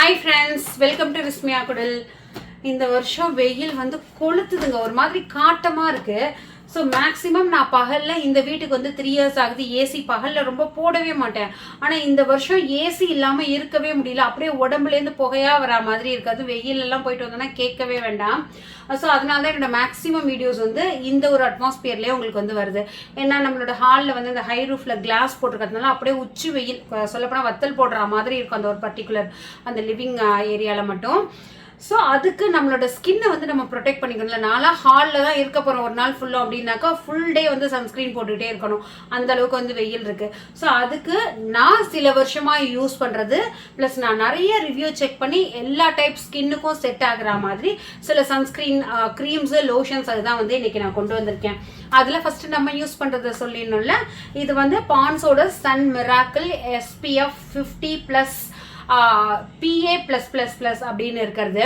Hi friends, welcome to Vismaya குடல். இந்த வருஷம் வெயில் வந்து கொளுத்துதுங்க, ஒரு மாதிரி காட்டமாக இருக்குது. ஸோ மேக்ஸிமம் நான் பகலில் இந்த வீட்டுக்கு வந்து 3 years ஆகுது. ஏசி பகலில் ரொம்ப போடவே மாட்டேன். ஆனால் இந்த வருஷம் ஏசி இல்லாமல் இருக்கவே முடியல. அப்படியே உடம்புலேருந்து புகையாக வரா மாதிரி இருக்காது. வெயிலெல்லாம் போயிட்டு வந்தோன்னா கேட்கவே வேண்டாம். ஸோ அதனால தான் என்னோட மேக்ஸிமம் வீடியோஸ் வந்து இந்த ஒரு அட்மாஸ்பியர்லேயே உங்களுக்கு வந்து வருது. ஏன்னா நம்மளோட ஹாலில் வந்து இந்த ஹை ரூஃபில் கிளாஸ் போட்டிருக்கிறதுனால அப்படியே உச்சி வெயில், சொல்லப்போனால் வத்தல் போடுற மாதிரி இருக்கும் அந்த ஒரு பர்டிகுலர் அந்த லிவிங் ஏரியாவில் மட்டும். ஸோ அதுக்கு நம்மளோட ஸ்கின்னை வந்து நம்ம ப்ரொடெக்ட் பண்ணிக்கணும்ல. நான்லாம் ஹாலில் தான் இருக்க போகிறோம் ஒரு நாள் ஃபுல்லாக அப்படின்னாக்கா ஃபுல் டே வந்து சன்ஸ்க்ரீன் போட்டுக்கிட்டே இருக்கணும், அந்த அளவுக்கு வந்து வெயில் இருக்குது. ஸோ அதுக்கு நான் சில வருஷமாக யூஸ் பண்ணுறது ப்ளஸ் நான் நிறைய ரிவ்யூ செக் பண்ணி எல்லா டைப் ஸ்கின்னுக்கும் செட் ஆகுற மாதிரி சில சன்ஸ்க்ரீன் க்ரீம்ஸு லோஷன்ஸ் அதுதான் வந்து இன்றைக்கி நான் கொண்டு வந்திருக்கேன். அதில் ஃபஸ்ட்டு நம்ம யூஸ் பண்ணுறத சொல்லிடணும்ல. இது வந்து பான்ஸோட சன் மிராக்கிள் SPF 50+ PA+++ அப்படின்னு இருக்கிறது.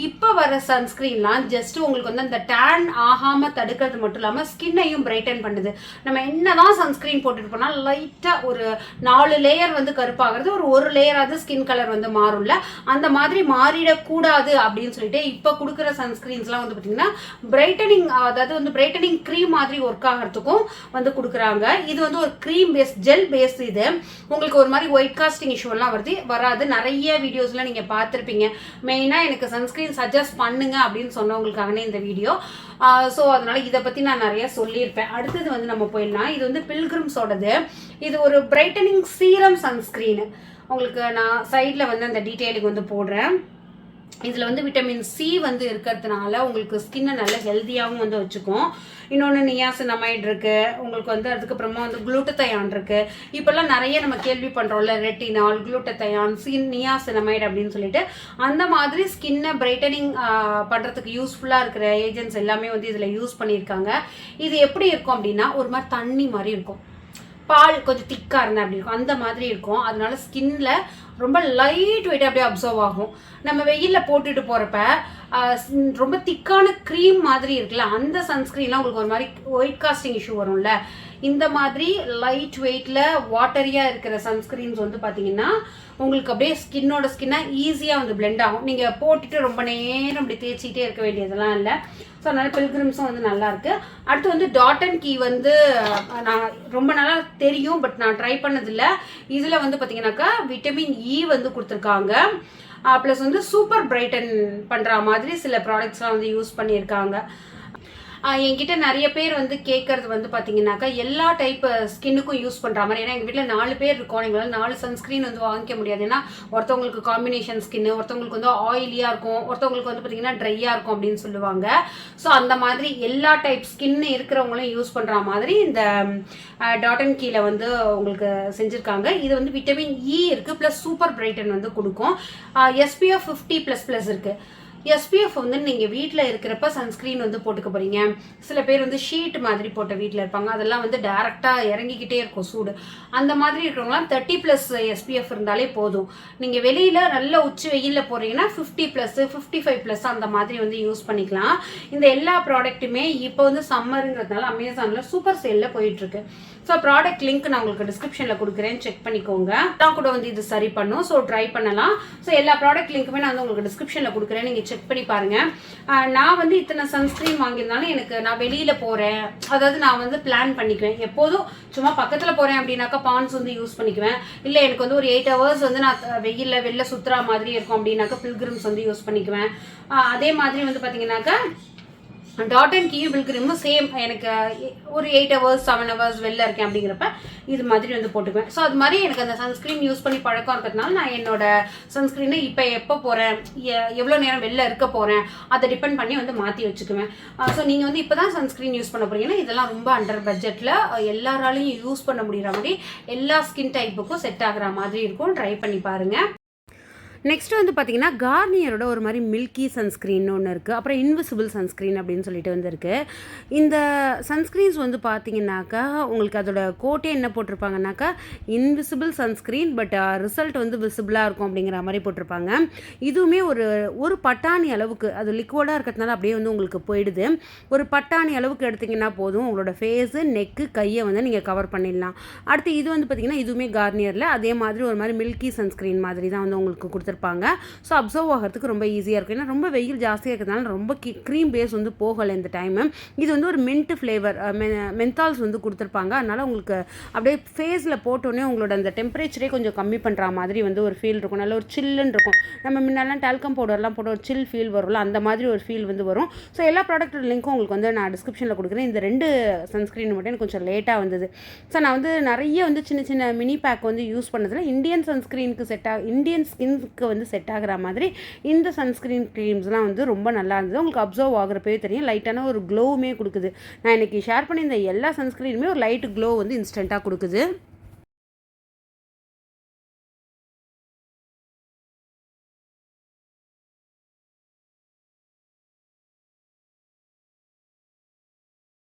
இப்போ வர சன்ஸ்க்ரீன்லாம் ஜஸ்ட் உங்களுக்கு வந்து அந்த டேன் ஆகாமல் தடுக்கிறது மட்டும் இல்லாமல் ஸ்கின்னையும் பிரைட்டன் பண்ணுது. நம்ம என்னதான் சன்ஸ்க்ரீன் போட்டுட்டு போனால் லைட்டாக ஒரு 4 லேயர் வந்து கருப்பாகிறது, ஒரு லேயராவது ஸ்கின் கலர் வந்து மாறும்ல, அந்த மாதிரி மாறிடக்கூடாது அப்படின்னு சொல்லிட்டு இப்போ கொடுக்குற சன்ஸ்க்ரீன்ஸ்லாம் வந்து பார்த்திங்கன்னா பிரைட்டனிங், அதாவது வந்து பிரைட்டனிங் க்ரீம் மாதிரி ஒர்க் ஆகிறதுக்கும் வந்து கொடுக்குறாங்க. இது வந்து ஒரு க்ரீம் பேஸ், ஜெல் பேஸ். இது உங்களுக்கு ஒரு மாதிரி ஒயிட் காஸ்டிங் இஷ்யூலாம் வராது. நிறைய வீடியோஸ்ல நீங்க பார்த்துருப்பீங்க. மெயினா எனக்கு சன்ஸ்கிரீன் சஜஸ்ட் பண்ணுங்க அப்படின்னு சொன்னவங்களுக்காகவே இந்த வீடியோ. ஸோ அதனால இதை பத்தி நான் நிறைய சொல்லியிருப்பேன். அடுத்தது வந்து நம்ம போயிடலாம். இது வந்து பில்கிரிம்ஸோடது. இது ஒரு பிரைட்டனிங் சீரம் சன்ஸ்கிரீன். உங்களுக்கு நான் சைடில் வந்து அந்த டீட்டெயிலுக்கு வந்து போடுறேன். இதில் வந்து விட்டமின் C வந்து இருக்கிறதுனால உங்களுக்கு ஸ்கின்னை நல்ல ஹெல்த்தியாகவும் வந்து வச்சுக்கும். இன்னொன்று நியாசினமைட் இருக்குது உங்களுக்கு வந்து. அதுக்கப்புறமா வந்து குளூட்டத்தையான் இருக்குது. இப்போல்லாம் நிறைய நம்ம கேள்வி பண்ணுறோம்ல, ரெட்டினால், குளூட்டத்தையான், நியாசினமைட் அப்படின்னு சொல்லிட்டு. அந்த மாதிரி ஸ்கின்னை பிரைட்டனிங் பண்ணுறதுக்கு யூஸ்ஃபுல்லாக இருக்கிற ஏஜென்ட்ஸ் எல்லாமே வந்து இதில் யூஸ் பண்ணியிருக்காங்க. இது எப்படி இருக்கும் அப்படின்னா ஒரு மாதிரி தண்ணி மாதிரி இருக்கும், பால் கொஞ்சம் திக்காக இருந்தால் அப்படி இருக்கும், அந்த மாதிரி இருக்கும். அதனால ஸ்கின்ல ரொம்ப லைட் வெயிட் அப்படியே அப்சர்வ் ஆகும். நம்ம வெயிலில் போட்டுட்டு போகிறப்ப ரொம்ப திக்கான க்ரீம் மாதிரி இருக்குல்ல, அந்த சன்ஸ்க்ரீன்லாம் உங்களுக்கு ஒரு மாதிரி ஒயிட் காஸ்டிங் இஷ்யூ வரும்ல, இந்த மாதிரி லைட் வெயிட்டில் வாட்டரியாக இருக்கிற சன்ஸ்க்ரீன்ஸ் வந்து பார்த்தீங்கன்னா உங்களுக்கு அப்படியே ஸ்கின்னாக ஈஸியாக வந்து பிளெண்ட் ஆகும். நீங்கள் போட்டுட்டு ரொம்ப நேரம் அப்படி தேய்ச்சிக்கிட்டே இருக்க வேண்டியதெல்லாம் இல்லை. ஸோ அதனால் பில்கிரிம்ஸும் வந்து நல்லாயிருக்கு. அடுத்து வந்து டாட் அண்ட் கீ வந்து நான் ரொம்ப நாளாக தெரியும், பட் நான் ட்ரை பண்ணதில்லை. இதில் வந்து பார்த்தீங்கன்னாக்கா விட்டமின் E வந்து கொடுத்துருக்காங்க. ப்ளஸ் வந்து சூப்பர் பிரைட்டன் பண்ணுற மாதிரி சில ப்ராடக்ட்ஸ்லாம் வந்து யூஸ் பண்ணியிருக்காங்க. என்கிட்ட நிறைய பேர் வந்து கேட்கறது வந்து பார்த்தீங்கன்னாக்கா எல்லா டைப் ஸ்கின்னுக்கும் யூஸ் பண்ணுற மாதிரி. ஏன்னா எங்கள் வீட்டில் 4 பேர் இருக்கோம். எங்களால் 4 சன்ஸ்க்ரீன் வந்து வாங்கிக்க முடியாது. ஏன்னா ஒருத்தவங்களுக்கு காம்பினேஷன் ஸ்கின்னு, ஒருத்தவங்களுக்கு வந்து ஆயிலியாக இருக்கும், ஒருத்தவங்களுக்கு வந்து பார்த்தீங்கன்னா ட்ரையாக இருக்கும் அப்படின்னு சொல்லுவாங்க. ஸோ அந்த மாதிரி எல்லா டைப் ஸ்கின்னு இருக்கிறவங்களும் யூஸ் பண்ணுற மாதிரி இந்த டாட் அண்ட் கீழே வந்து உங்களுக்கு செஞ்சுருக்காங்க. இது வந்து விட்டமின் E இருக்குது, ப்ளஸ் சூப்பர் பிரைட்டன் வந்து கொடுக்கும். SPF 50++ இருக்குது. SPF வந்து நீங்கள் வீட்டில் இருக்கிறப்ப சன்ஸ்க்ரீன் வந்து போட்டுக்க போகிறீங்க. சில பேர் வந்து ஷீட் மாதிரி போட்ட வீட்டில் இருப்பாங்க, அதெல்லாம் வந்து டேரெக்டாக இறங்கிக்கிட்டே இருக்கும் சூடு. அந்த மாதிரி இருக்கிறவங்களாம் 30+ SPF இருந்தாலே போதும். நீங்கள் வெளியில் நல்ல உச்சி வெயிலில் போகிறீங்கன்னா 50+, 55+ அந்த மாதிரி வந்து யூஸ் பண்ணிக்கலாம். இந்த எல்லா ப்ராடக்ட்டுமே இப்போ வந்து சம்மருங்கிறதுனால அமேசானில் சூப்பர் சேலில் போயிட்டுருக்கு. ஸோ ப்ராடக்ட் லிங்க் நான் உங்களுக்கு டிஸ்கிரிப்ஷனில் கொடுக்குறேன், செக் பண்ணிக்கோங்க. தான் கூட வந்து இது சரி பண்ணும், ஸோ ட்ரை பண்ணலாம். ஸோ எல்லா ப்ராடக்ட் லிங்க்குமே நான் வந்து உங்களுக்கு டிஸ்கிரிப்ஷனில் கொடுக்குறேன், நீங்கள் செக் பண்ணி பாருங்கள். நான் வந்து இத்தனை சன்ஸ்க்ரீன் வாங்கியிருந்தாலும் எனக்கு நான் வெளியில் போகிறேன், அதாவது நான் வந்து பிளான் பண்ணிக்குவேன். எப்போதும் சும்மா பக்கத்தில் போகிறேன் அப்படின்னாக்கா பான்ஸ் வந்து யூஸ் பண்ணிக்குவேன். இல்லை எனக்கு வந்து ஒரு 8 hours வந்து நான் வெளில சுற்றுற மாதிரி இருக்கும் அப்படின்னாக்கா பில்கிரிம்ஸ் வந்து யூஸ் பண்ணிக்குவேன். அதே மாதிரி வந்து பார்த்தீங்கன்னாக்கா டாட் அண்ட் கீ பில்கிரிமும் சேம். எனக்கு ஒரு 8 hours 7 hours வெளில இருக்கேன் அப்படிங்கிறப்ப இது மாதிரி வந்து போட்டுக்குவேன். ஸோ அது மாதிரி எனக்கு அந்த சன்ஸ்க்ரீன் யூஸ் பண்ணி பழக்கம் இருக்கிறதுனால நான் என்னோட சன்ஸ்க்ரீனை இப்போ எப்போ போகிறேன், எவ்வளோ நேரம் வெளில இருக்க போகிறேன், அதை டிபெண்ட் பண்ணி வந்து மாற்றி வச்சுக்குவேன். ஸோ நீங்கள் வந்து இப்போ தான் சன்ஸ்க்ரீன் யூஸ் பண்ண போகிறீங்கன்னா இதெல்லாம் ரொம்ப அண்டர் பட்ஜெட்டில் எல்லாராலையும் யூஸ் பண்ண முடிகிற மாதிரி எல்லா ஸ்கின் டைப்புக்கும் செட் ஆகிற மாதிரி இருக்கும். ட்ரை பண்ணி பாருங்கள். நெக்ஸ்ட் வந்து பார்த்தீங்கன்னா கார்னியரோட ஒரு மாதிரி மில்கி சன்ஸ்க்ரீன் ஒன்று இருக்குது. அப்புறம் இன்விசிபிள் சன்ஸ்க்ரீன் அப்படின்னு சொல்லிட்டு வந்துருக்கு. இந்த சன்ஸ்க்ரீன்ஸ் வந்து பார்த்தீங்கன்னாக்கா உங்களுக்கு அதோட கோட்டே என்ன போட்டிருப்பாங்கன்னாக்கா இன்விசிபிள் சன்ஸ்க்ரீன், பட் ரிசல்ட் வந்து விசிபிளாக இருக்கும் அப்படிங்கிற மாதிரி போட்டிருப்பாங்க. இதுவுமே ஒரு பட்டாணி அளவுக்கு, அது லிக்விடாக இருக்கிறதுனால அப்படியே வந்து உங்களுக்கு போயிடுது. ஒரு பட்டாணி அளவுக்கு எடுத்திங்கன்னா போதும், உங்களோட ஃபேஸு, நெக்கு, கையை வந்து நீங்கள் கவர் பண்ணிடலாம். அடுத்து இது வந்து பார்த்திங்கன்னா இதுவுமே கார்னியரில் அதே மாதிரி ஒரு மாதிரி மில்கி சன்ஸ்க்ரீன் மாதிரி தான் வந்து உங்களுக்கு கொடுத்து கொடுத்துருப்பாங்க. ஸோ அப்சர்வ் ஆகிறதுக்கு ரொம்ப ஈஸியாக இருக்கும். ஏன்னா ரொம்ப வெயில் ஜாஸ்தியாக இருக்கிறதுனால ரொம்ப க்ரீம் பேஸ் வந்து போகலை இந்த டைமு. இது வந்து ஒரு மின்ட் ஃப்ளேவர் மென்தால்ஸ் வந்து கொடுத்துருப்பாங்க. அதனால் உங்களுக்கு அப்படியே ஃபேஸில் போட்டோன்னே உங்களோட அந்த டெம்பரேச்சரே கொஞ்சம் கம்மி பண்ணுற மாதிரி வந்து ஒரு ஃபீல் இருக்கும். நல்ல ஒரு சில்லுன்னு இருக்கும். நம்ம முன்னெல்லாம் டால்கம் பவுடர்லாம் போட்டு ஒரு சில் ஃபீல் வரும்ல, அந்த மாதிரி ஒரு ஃபீல் வந்து வரும். ஸோ எல்லா ப்ராடக்ட்டோட லிங்க்கும் உங்களுக்கு வந்து நான் டிஸ்கிரிப்ஷனில் கொடுக்குறேன். இந்த 2 சன்ஸ்க்ரீன் மட்டும் எனக்கு கொஞ்சம் லேட்டாக வந்தது. ஸோ நான் வந்து நிறைய வந்து சின்ன சின்ன மினி பேக் வந்து யூஸ் பண்ணதில் இந்தியன் சன்ஸ்க்ரீனுக்கு இந்தியன் ஸ்கின்க்கு வந்து செட் ஆகிற மாதிரி இந்த சன்ஸ்க்ரீன் க்ரீம்ஸ்லாம் வந்து ரொம்ப நல்லா இருந்தது. உங்களுக்கு அப்சர்வ் ஆகிறப்பவே தெரியும், லைட்டான ஒரு க்ளோவுமே கொடுக்குது. நான் இன்றைக்கி ஷேர் பண்ணி இந்த எல்லா சன்ஸ்க்ரீனுமே ஒரு லைட் க்ளோ வந்து இன்ஸ்டண்ட்டாக கொடுக்குது.